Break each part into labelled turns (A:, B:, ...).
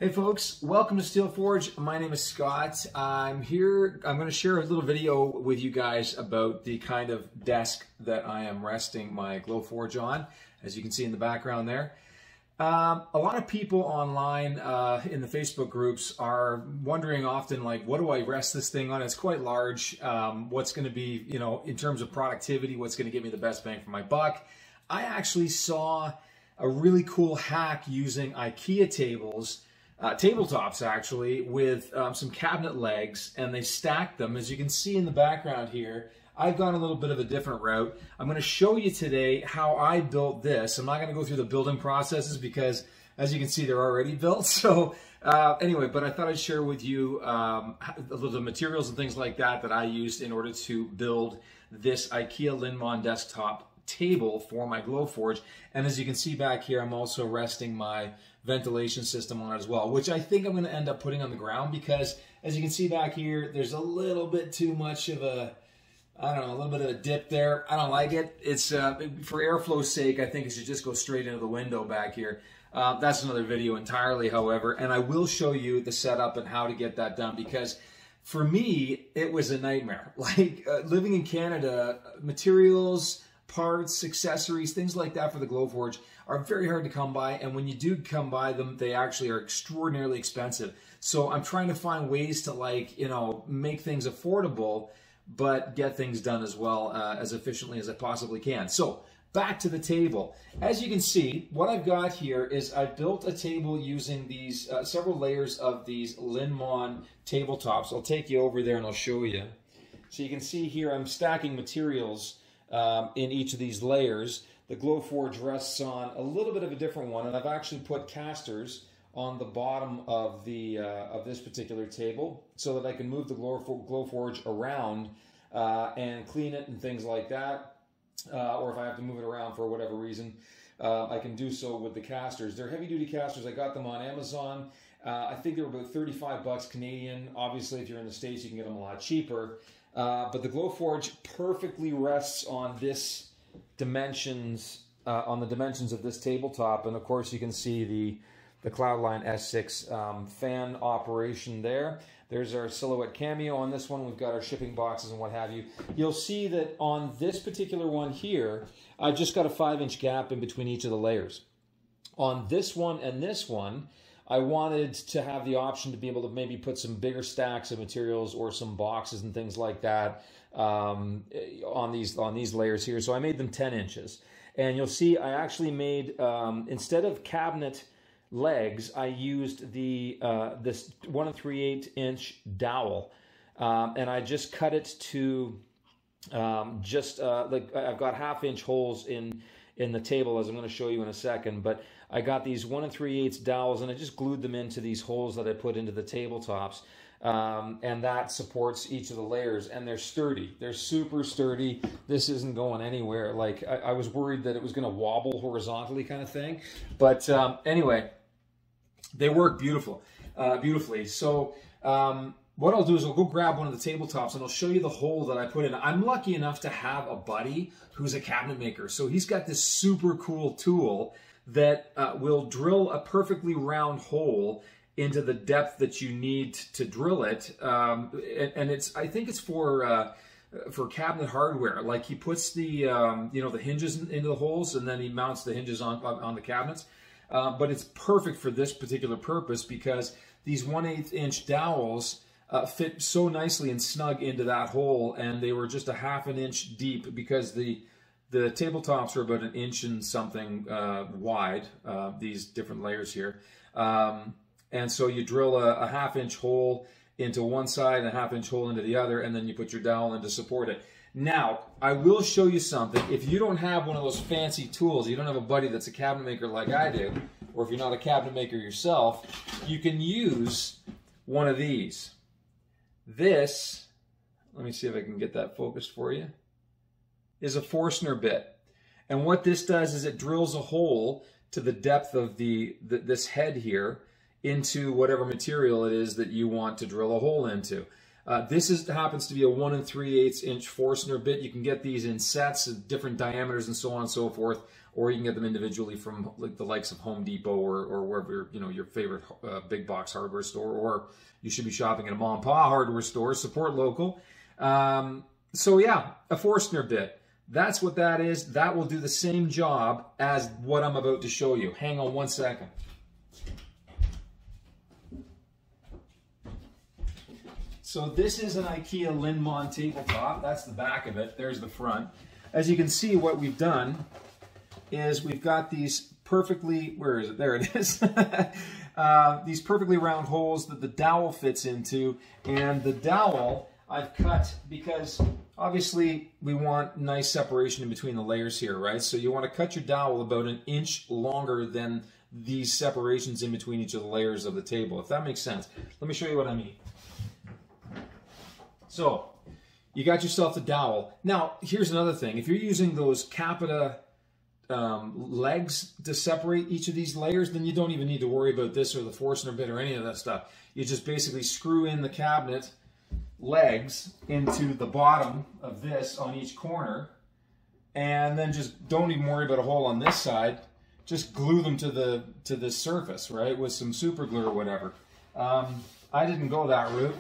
A: Hey folks, welcome to Steelforge. My name is Scott. I'm here. I'm going to share a little video with you guys about the kind of desk that I am resting my Glowforge on, as you can see in the background there. A lot of people online in the Facebook groups are wondering often, like, what do I rest this thing on? It's quite large. What's going to be, in terms of productivity, what's going to give me the best bang for my buck? I actually saw a really cool hack using Ikea tabletops actually, with some cabinet legs, and they stacked them. As you can see in the background here, I've gone a little bit of a different route. I'm going to show you today how I built this. I'm not going to go through the building processes because, as you can see, they're already built. So anyway, but I thought I'd share with you the materials and things like that I used in order to build this Ikea Linnmon desktop table for my Glowforge. And as you can see back here, I'm also resting my ventilation system on it as well, which I think I'm going to end up putting on the ground because, as you can see back here, there's a little bit too much of a, I don't know, a little bit of a dip there. I don't like it. It's for airflow's sake, I think it should just go straight into the window back here. That's another video entirely, however, and I will show you the setup and how to get that done, because for me, it was a nightmare. Like living in Canada, materials, parts, accessories, things like that for the Glowforge are very hard to come by, and when you do come by them, they actually are extraordinarily expensive. So I'm trying to find ways to, like, make things affordable, but get things done as well as efficiently as I possibly can. So back to the table. As you can see, what I've got here is I built a table using these several layers of these Linnmon tabletops. I'll take you over there and I'll show you. So you can see here I'm stacking materials in each of these layers. The Glowforge rests on a little bit of a different one, and I've actually put casters on the bottom of the of this particular table so that I can move the Glowforge around and clean it and things like that. Or if I have to move it around for whatever reason, I can do so with the casters. They're heavy-duty casters. I got them on Amazon. I think they were about 35 bucks Canadian. Obviously, if you're in the States, you can get them a lot cheaper. But the Glowforge perfectly rests on this dimensions, on the dimensions of this tabletop, and of course you can see the Cloudline S6 fan operation there. There's our silhouette cameo on this one. We've got our shipping boxes and what have you. You'll see that on this particular one here, I just got a 5-inch gap in between each of the layers. On this one and this one, I wanted to have the option to be able to maybe put some bigger stacks of materials or some boxes and things like that on these layers here. So I made them 10 inches. And you'll see I actually made, instead of cabinet legs, I used the this 1 3/8 inch dowel. And I just cut it to like I've got 1/2 inch holes in the table, as I'm going to show you in a second, but I got these 1 3/8 dowels and I just glued them into these holes that I put into the tabletops, and that supports each of the layers, and they're sturdy. They're super sturdy. This isn't going anywhere. Like I was worried that it was going to wobble horizontally kind of thing, but anyway, they work beautifully. So what I'll do is I'll go grab one of the tabletops and I'll show you the hole that I put in. I'm lucky enough to have a buddy who's a cabinet maker. So he's got this super cool tool that will drill a perfectly round hole into the depth that you need to drill it. And I think it's for cabinet hardware. Like he puts the the hinges into the holes, and then he mounts the hinges on the cabinets. But it's perfect for this particular purpose because these 1/8 inch dowels fit so nicely and snug into that hole, and they were just a 1/2 inch deep because the tabletops are about 1 inch and something wide, these different layers here. And so you drill a 1/2 inch hole into one side and a 1/2 inch hole into the other, and then you put your dowel in to support it. Now, I will show you something. If you don't have one of those fancy tools, you don't have a buddy that's a cabinet maker like I do, or if you're not a cabinet maker yourself, you can use one of these. This, let me see if I can get that focused for you, is a Forstner bit. And what this does is it drills a hole to the depth of this head here into whatever material it is that you want to drill a hole into. This happens to be a 1 3/8 inch Forstner bit. You can get these in sets of different diameters and so on and so forth, or you can get them individually from like the likes of Home Depot or wherever, you know, your favorite big box hardware store, or you should be shopping at a mom and pop hardware store. Support local. So yeah, a Forstner bit. That's what that is. That will do the same job as what I'm about to show you. Hang on one second. So this is an Ikea Linnmon tabletop. That's the back of it. There's the front. As you can see, what we've done is we've got these perfectly, where is it? There it is. These perfectly round holes that the dowel fits into. And the dowel I've cut because obviously we want nice separation in between the layers here, right? So you want to cut your dowel about an inch longer than these separations in between each of the layers of the table, if that makes sense. Let me show you what I mean. So, you got yourself the dowel. Now, here's another thing. If you're using those Capita legs to separate each of these layers, then you don't even need to worry about this or the Forstner bit or any of that stuff. You just basically screw in the cabinet legs into the bottom of this on each corner, and then just don't even worry about a hole on this side. Just glue them to the surface, right, with some super glue or whatever. I didn't go that route.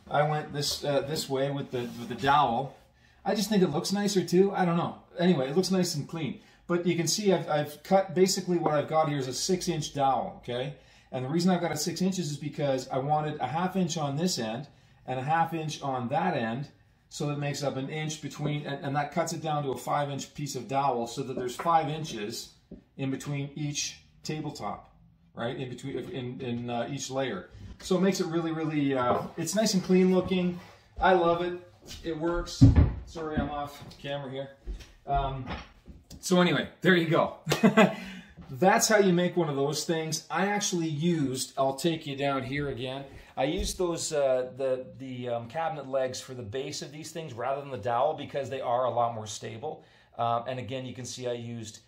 A: I went this way with the dowel. I just think it looks nicer too. I don't know. Anyway, it looks nice and clean. But you can see I've cut, basically what I've got here is a 6-inch dowel, okay? And the reason I've got a 6 inches is because I wanted a 1/2 inch on this end and a 1/2 inch on that end, so that makes up an inch between, and that cuts it down to a 5-inch piece of dowel, so that there's 5 inches in between each tabletop, right? In between in each layer. So it makes it really, really, it's nice and clean looking. I love it. It works. Sorry, I'm off camera here. So anyway, there you go. That's how you make one of those things. I actually used, I'll take you down here again. I used those, the cabinet legs for the base of these things rather than the dowel because they are a lot more stable. And again, you can see I used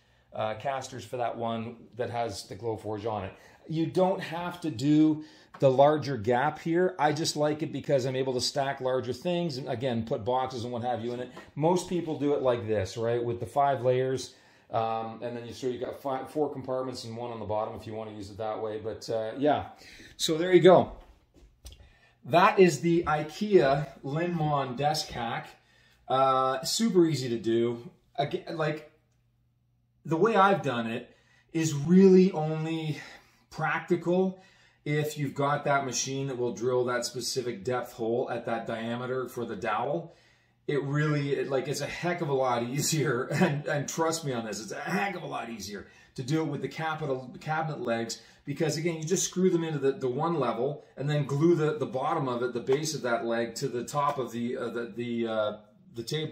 A: casters for that one that has the Glowforge on it. You don't have to do the larger gap here. I just like it because I'm able to stack larger things and again put boxes and what have you in it. Most people do it like this, right, with the 5 layers, and then you got 4 compartments and 1 on the bottom if you want to use it that way. But yeah, so there you go. That is the Ikea Linnmon desk hack. Super easy to do. Again, like the way I've done it is really only practical if you've got that machine that will drill that specific depth hole at that diameter for the dowel. It really, it's a heck of a lot easier, and trust me on this, it's a heck of a lot easier to do it with the cabinet legs, because again, you just screw them into the one level and then glue the bottom of it, the base of that leg, to the top of the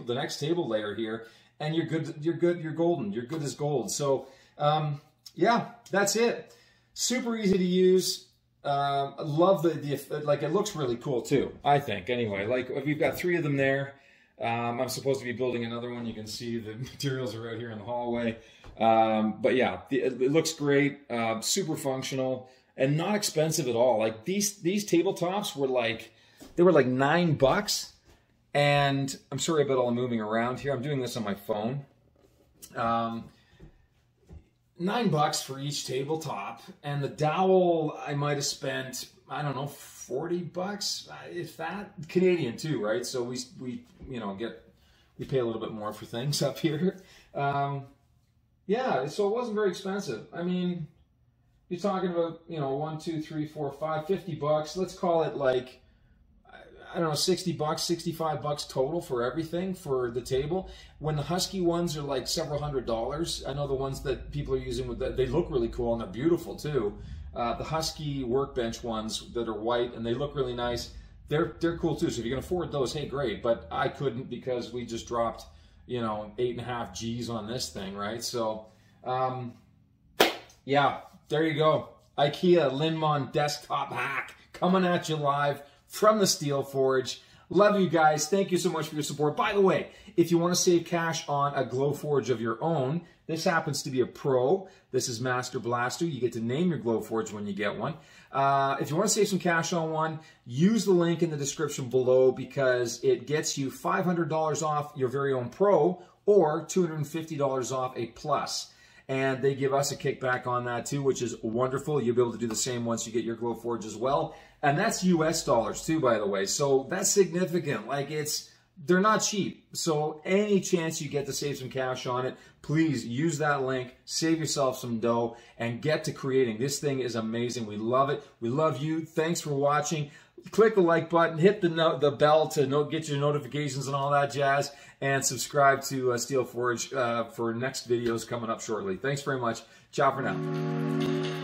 A: next table layer here, and you're good. You're golden. You're good as gold. So yeah, that's it. Super easy to use. Love it looks really cool too, I think. Anyway, like we've got 3 of them there. I'm supposed to be building another one. You can see the materials are out here in the hallway. But yeah, it looks great. Super functional and not expensive at all. Like these tabletops were like $9. And I'm sorry about all the moving around here. I'm doing this on my phone. $9 for each tabletop, and the dowel I might have spent, I don't know, $40, if that, Canadian too, right? So we pay a little bit more for things up here. Yeah, so it wasn't very expensive. I mean, you're talking about, 1, 2, 3, 4, 5, $50. Let's call it like, I don't know, $60, $65 total for everything for the table. When the Husky ones are like several $100s, I know the ones that people are using with that, they look really cool and they're beautiful too. The Husky workbench ones that are white and they look really nice, they're cool too. So if you can afford those, hey, great. But I couldn't because we just dropped, 8.5 G's on this thing, right? So, yeah, there you go. Ikea Linnmon desktop hack coming at you live from the Steel Forge. Love you guys. Thank you so much for your support. By the way, if you want to save cash on a Glowforge of your own, this happens to be a Pro. This is Master Blaster. You get to name your Glowforge when you get one. If you want to save some cash on one, use the link in the description below because it gets you $500 off your very own Pro or $250 off a Plus. and they give us a kickback on that too, which is wonderful. You'll be able to do the same once you get your Glowforge as well. And that's US dollars too, by the way. So that's significant. Like, they're not cheap. So any chance you get to save some cash on it, please use that link, save yourself some dough, and get to creating. This thing is amazing. We love it. We love you. Thanks for watching. Click the like button, hit the bell to get your notifications and all that jazz, and subscribe to Steelforge for next videos coming up shortly. Thanks very much. Ciao for now.